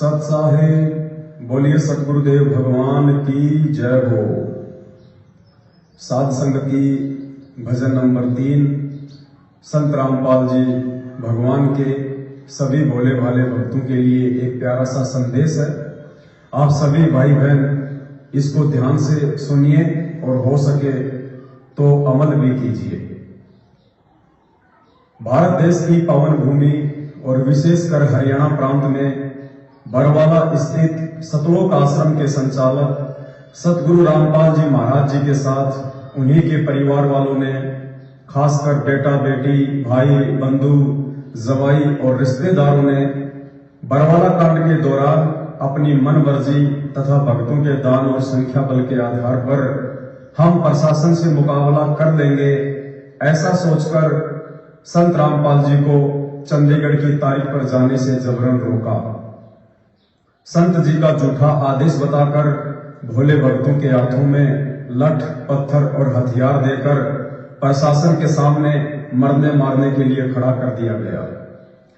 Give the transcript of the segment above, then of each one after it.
सत साहिब बोलिए सतगुरुदेव भगवान की जय हो। साध संगति भजन नंबर 3 संत रामपाल जी भगवान के सभी भोले भाले भक्तों के लिए एक प्यारा सा संदेश है। आप सभी भाई बहन इसको ध्यान से सुनिए और हो सके तो अमल भी कीजिए। भारत देश की पावन भूमि और विशेषकर हरियाणा प्रांत में बरवाला स्थित सतलोक आश्रम के संचालक सतगुरु रामपाल जी महाराज जी के साथ उन्हीं के परिवार वालों ने, खासकर बेटा बेटी भाई बंधु जवाई और रिश्तेदारों ने बरवाला कांड के दौरान अपनी मन मर्जी तथा भक्तों के दान और संख्या बल के आधार पर हम प्रशासन से मुकाबला कर लेंगे, ऐसा सोचकर संत रामपाल जी को चंडीगढ़ की तारीख पर जाने से जबरन रोका। संत जी का झूठा आदेश बताकर भोले भक्तों के हाथों में लठ पत्थर और हथियार देकर प्रशासन के सामने मरने मारने के लिए खड़ा कर दिया गया।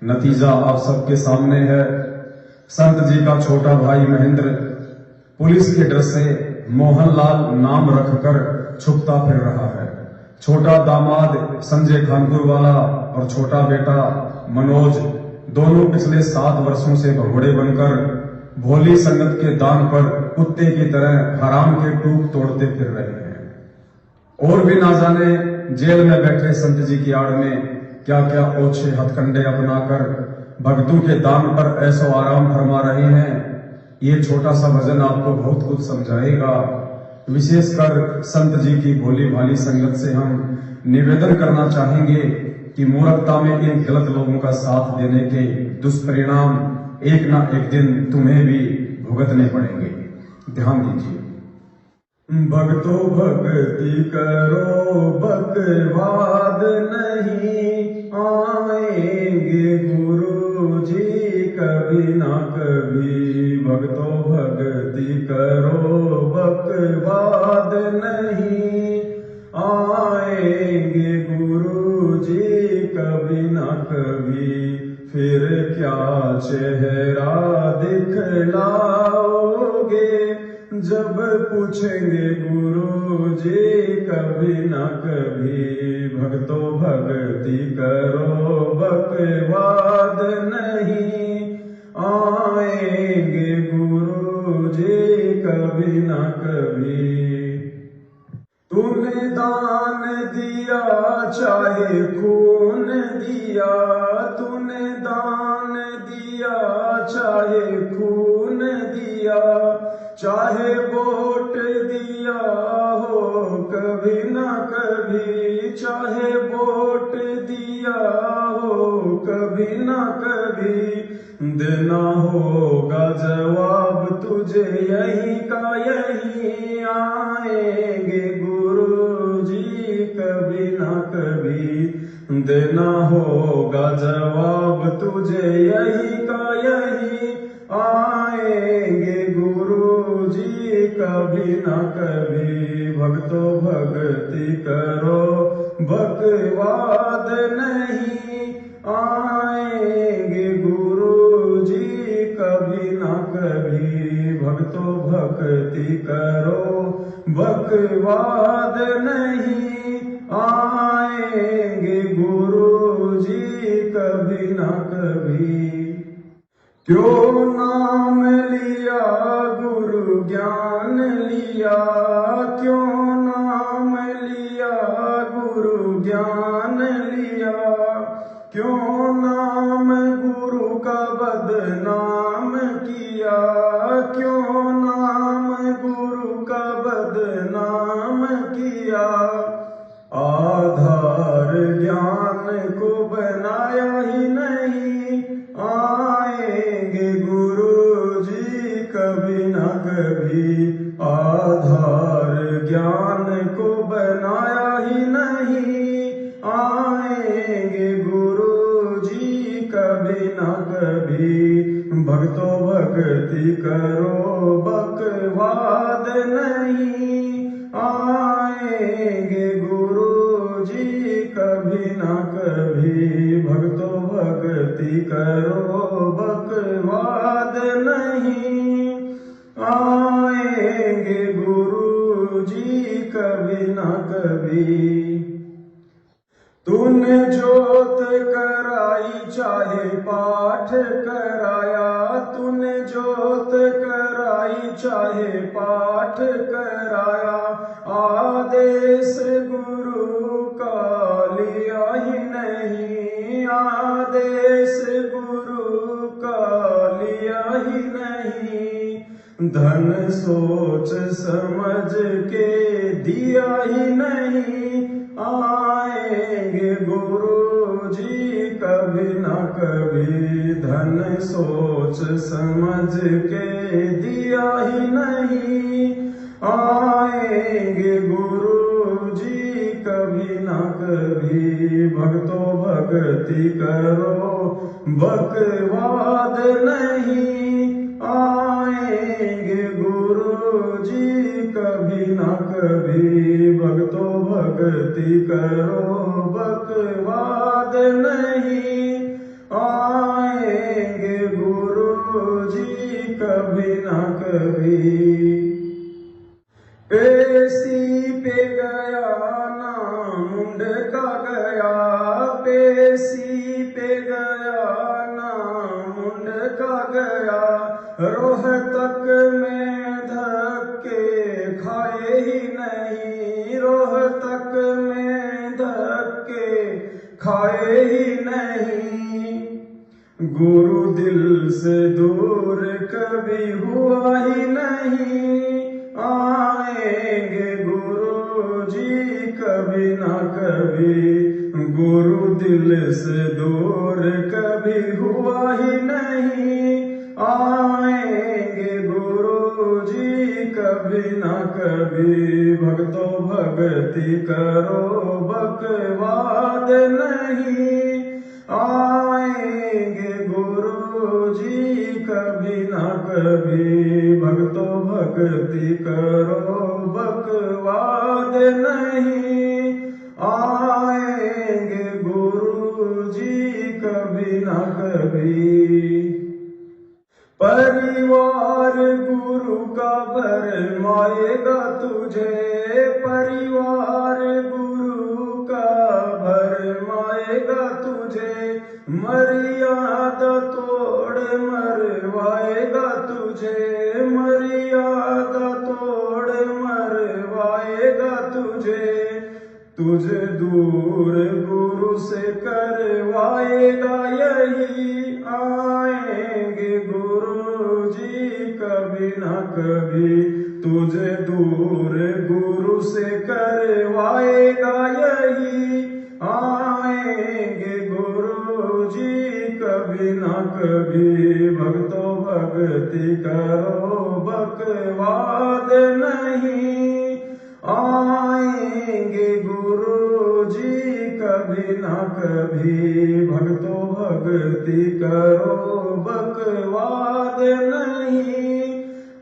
नतीजा आप सबके सामने है। संत जी का छोटा भाई महेंद्र पुलिस के डर से मोहनलाल नाम रखकर छुपता फिर रहा है। छोटा दामाद संजय खानपुर वाला और छोटा बेटा मनोज दोनों पिछले 7 वर्षों से भगोड़े बनकर भोली संगत के दान पर कुत्ते की तरह हराम के टूक तोड़ते फिर रहे हैं। और भी ना जाने जेल में बैठे संत जी की आड़ में क्या क्या ओछे हथकंडे अपनाकर भक्तों के दान पर ऐसो आराम फरमा रहे हैं। ये छोटा सा भजन आपको बहुत कुछ समझाएगा। विशेषकर संत जी की भोली भाली संगत से हम निवेदन करना चाहेंगे कि मूर्खता में इन गलत लोगों का साथ देने के दुष्परिणाम एक ना एक दिन तुम्हें भी भुगतने पड़ेंगे। ध्यान दीजिए। भक्तों भक्ति करो बकवाद नहीं आएंगे गुरु जी कभी ना कभी। भक्तों भक्ति करो बकवाद नहीं आएंगे गुरु जी कभी ना कभी। फिर क्या चेहरा दिखलाओगे जब पूछेंगे गुरु जी कभी ना कभी। भक्तों भक्ति करो बकवाद नहीं आएंगे गुरु जी कभी ना कभी। तूने दान दिया चाहे खून दिया, तूने दान दिया चाहे खून दिया, चाहे वोट दिया हो कभी ना कभी, चाहे वोट दिया हो कभी ना कभी। देना होगा जवाब तुझे यही का यही आएंगे गुरु जी कभी ना कभी। देना होगा जवाब तुझे यही का यही आएंगे गुरु जी कभी ना कभी। भक्तों भक्ति करो बकवाद नहीं आएंगे गुरु जी कभी ना कभी। भक्तों भक्ति करो बकवाद नहीं आएंगे गुरु जी कभी ना कभी। क्यों नाम लिया गुरु ज्ञान लिया, क्यों नाम लिया गुरु ज्ञान लिया, क्यों नाम गुरु का बदनाम किया, क्यों नाम गुरु का बदनाम किया। आधार ज्ञान को बनाया ही नहीं आएंगे गुरु जी कभी ना कभी। आधार ज्ञान को बनाया ही नहीं आएंगे गुरु जी कभी ना कभी। भक्तों भक्ति करो बकवाद नहीं आएंगे गुरु जी कभी ना कभी। भक्तों भक्ति भक्ति करो बकवाद नहीं, आएंगे गुरु जी कभी न कभी। तूने जोत कराई चाहे पाठ कराया, तूने जोत कराई चाहे पाठ कराया, आदेश गुरु का लिया ही नहीं, आदेश गुरु का लिया ही नहीं। धन सोच समझ के दिया ही नहीं, आएंगे गुरु जी कभी न कभी। धन सोच समझ के दिया ही नहीं, आएंगे गुरु जी कभी न कभी। भक्तों भक्ति करो बकवाद नहीं, आएंगे गुरु जी कभी न कभी। भक्तों भक्ति करो बकवाद नहीं, आएंगे गुरु जी कभी न कभी। पेशी पे गया ना मुंड का गया, पेशी पे गया ना मुंड का गया, रोहतक में धक्के खाए ही नहीं, रोहतक में धक्के खाए ही नहीं। गुरु दिल से दूर कभी हुआ ही नहीं, आएंगे गुरु जी कभी न कभी। गुरु दिल से दूर कभी हुआ ही नहीं, आएंगे गुरु जी कभी न कभी। भक्तों भक्ति करो बकवाद नहीं, आएंगे गुरु जी कभी न कभी। भक्तों भक्ति करो बकवाद नहीं, आएंगे गुरु जी कभी न कभी। परिवार गुरु का भरमाएगा तुझे, परिवार गुरु का भरमाएगा तुझे, मर्यादा तोड़ मरवाएगा तुझे, मर्यादा तोड़ मरवाएगा तुझे। तुझे दूर गुरु से करवाएगा यही, आएंगे गुरु जी कभी न कभी। तुझे दूर गुरु से करवाएगा यही, आएंगे गुरु जी कभी न कभी। भक्तों भक्ति करो बकवाद नहीं, आएंगे गुरु जी कभी न कभी। भक्तों भक्ति करो बकवाद नहीं,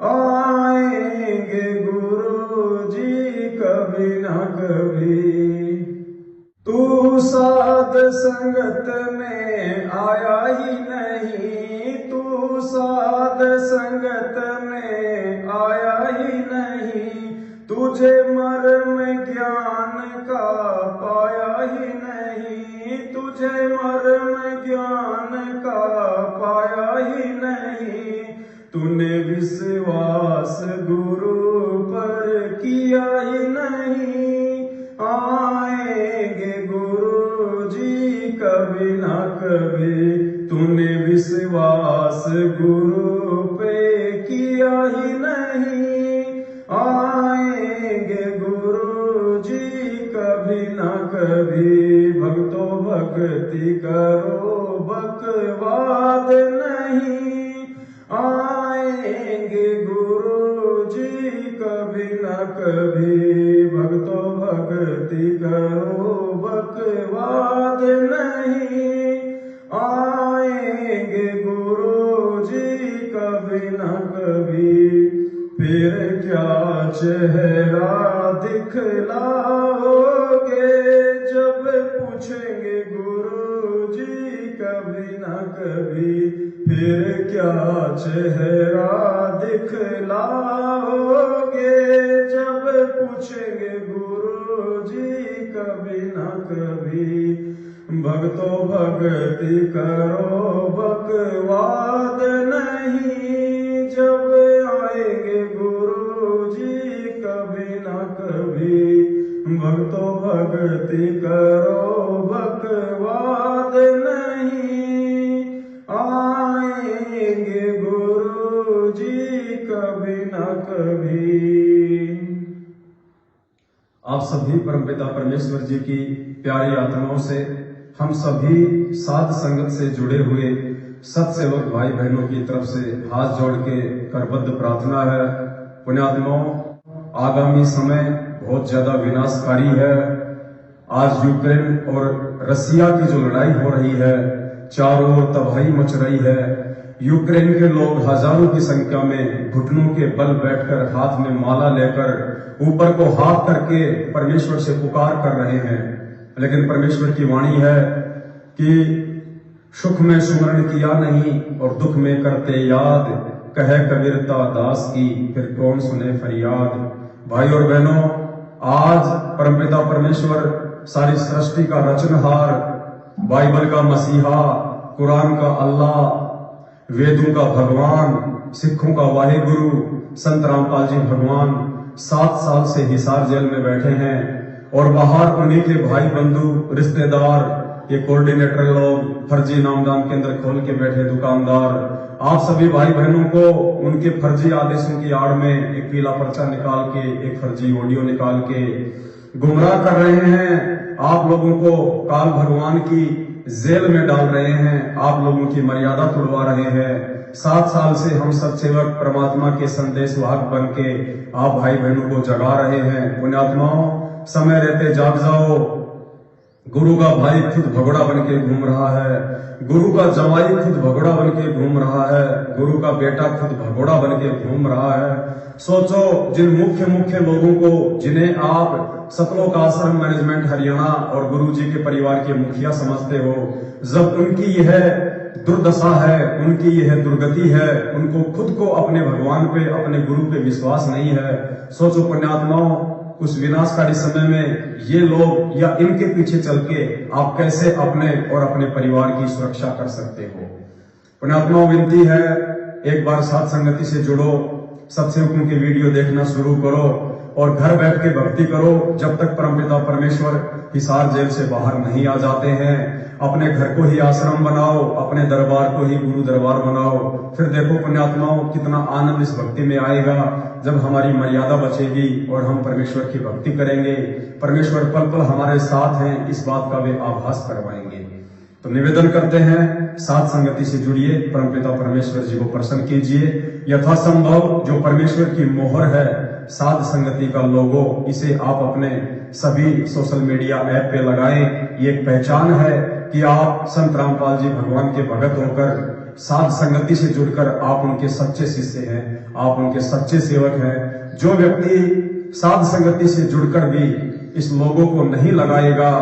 आएंगे गुरु जी कभी न कभी। तू साध संगत में आया ही नहीं, तू साध संगत में आया ही नहीं। तुझे मर्म ज्ञान का पाया ही नहीं, तुझे मर्म ज्ञान का पाया ही नहीं। तूने विश्वास गुरु पर किया ही नहीं, आएंगे गुरु जी कभी न कभी। तूने विश्वास गुरु पे किया ही नहीं, आएंगे गुरु जी कभी न कभी। भक्तों भक्ति करो बकवाद नहीं, आएंगे गुरु जी कभी न कभी। भक्तों भक्ति करो बकवाद नहीं, आएंगे गुरु जी कभी न कभी। फिर क्या चेहरा दिखलाओगे जब पूछेंगे गुरु जी कभी न क्या चेहरा दिखलाओगे, जब पूछेंगे गुरु जी कभी न कभी। भक्तो भक्ति करो बकवाद नहीं, जब आएंगे गुरु जी कभी न कभी। भक्तो भक्ति करो बकवाद नहीं, आएंगे गुरु जी कभी न कभी। आप सभी परमपिता परमेश्वर जी की प्यारी आत्माओं से, हम सभी साध संगत से जुड़े हुए सत्सेवक भाई बहनों की तरफ से हाथ जोड़ के करबद्ध प्रार्थना है। पुण्यात्माओं, आगामी समय बहुत ज्यादा विनाशकारी है। आज यूक्रेन और रसिया की जो लड़ाई हो रही है, चारों ओर तबाही मच रही है। यूक्रेन के लोग हजारों की संख्या में घुटनों के बल बैठकर हाथ में माला लेकर ऊपर को हाथ करके परमेश्वर से पुकार कर रहे हैं। लेकिन परमेश्वर की वाणी है कि सुख में सुमरण किया नहीं और दुख में करते याद, कहे कबीरता दास की फिर कौन सुने फरियाद। भाई और बहनों, आज परमपिता परमेश्वर सारी सृष्टि का रचनहार, बाइबल का मसीहा, कुरान का अल्लाह, वेदों का भगवान, सिखों का वाहिगुरु संत रामपाल जी भगवान 7 साल से हिसार जेल में बैठे हैं और बाहर उन्हीं के भाई बंधु रिश्तेदार, ये कोऑर्डिनेटर लोग, फर्जी नामदान केंद्र खोल के बैठे दुकानदार, आप सभी भाई बहनों को उनके फर्जी आदेशों की आड़ में एक पीला पर्चा निकाल के, एक फर्जी ऑडियो निकाल के गुमराह कर रहे हैं। आप लोगों को काल भगवान की जेल में डाल रहे हैं, आप लोगों की मर्यादा तोड़वा रहे हैं। 7 साल से हम सत्सेवक परमात्मा के संदेशवाहक बन के आप भाई बहनों को जगा रहे हैं। पुण्यात्माओं, समय रहते जाग जाओ। गुरु का भाई खुद भगोड़ा बन के घूम रहा है, गुरु का जवाई खुद भगोड़ा बन के घूम रहा है, गुरु का बेटा खुद भगोड़ा बन के घूम रहा है। सोचो, जिन मुख्य लोगों को, जिन्हें आप सतलोक आश्रम मैनेजमेंट हरियाणा और गुरु जी के परिवार के मुखिया समझते हो, जब उनकी यह दुर्दशा है, उनकी यह दुर्गति है, उनको खुद को अपने भगवान पे, अपने गुरु पे विश्वास नहीं है। सोचो पुण्यात्माओं, उस विनाशकारी समय में ये लोग या इनके पीछे चल के आप कैसे अपने और अपने परिवार की सुरक्षा कर सकते हो। पुण्यात्माओं, विनती है, एक बार साथ संगति से जुड़ो, सत्सेवकों के वीडियो देखना शुरू करो और घर बैठ के भक्ति करो जब तक परमपिता परमेश्वर हिसार जेल से बाहर नहीं आ जाते हैं। अपने घर को ही आश्रम बनाओ, अपने दरबार को ही गुरु दरबार बनाओ। फिर देखो पुण्यात्माओं, कितना आनंद इस भक्ति में आएगा जब हमारी मर्यादा बचेगी और हम परमेश्वर की भक्ति करेंगे। परमेश्वर पल पल हमारे साथ हैं, इस बात का वे आभास करवाएंगे। तो निवेदन करते हैं, साथ संगति से जुड़िए, परमपिता परमेश्वर जी को प्रसन्न कीजिए। यथासंभव जो परमेश्वर की मोहर है, साध संगति का लोगो, इसे आप अपने सभी सोशल मीडिया ऐप पे लगाएं। ये एक पहचान है कि आप संत रामपाल जी भगवान के भगत होकर, साध संगति से जुड़कर आप उनके सच्चे शिष्य हैं, आप उनके सच्चे सेवक हैं। जो व्यक्ति साध संगति से जुड़कर भी इस लोगों को नहीं लगाएगा,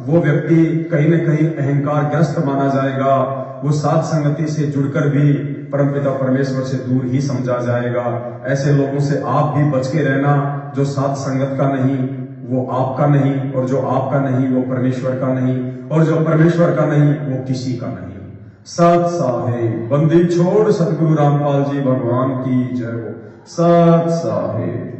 वो व्यक्ति कहीं न कहीं अहंकार ग्रस्त माना जाएगा। वो साध संगति से जुड़कर भी परमपिता परमेश्वर से दूर ही समझा जाएगा। ऐसे लोगों से आप भी बच के रहना। जो साध संगत का नहीं वो आपका नहीं, और जो आपका नहीं वो परमेश्वर का नहीं, और जो परमेश्वर का नहीं वो किसी का नहीं। सत साहेब, बंदी छोड़ सतगुरु रामपाल जी भगवान की जय हो। सत साहेब।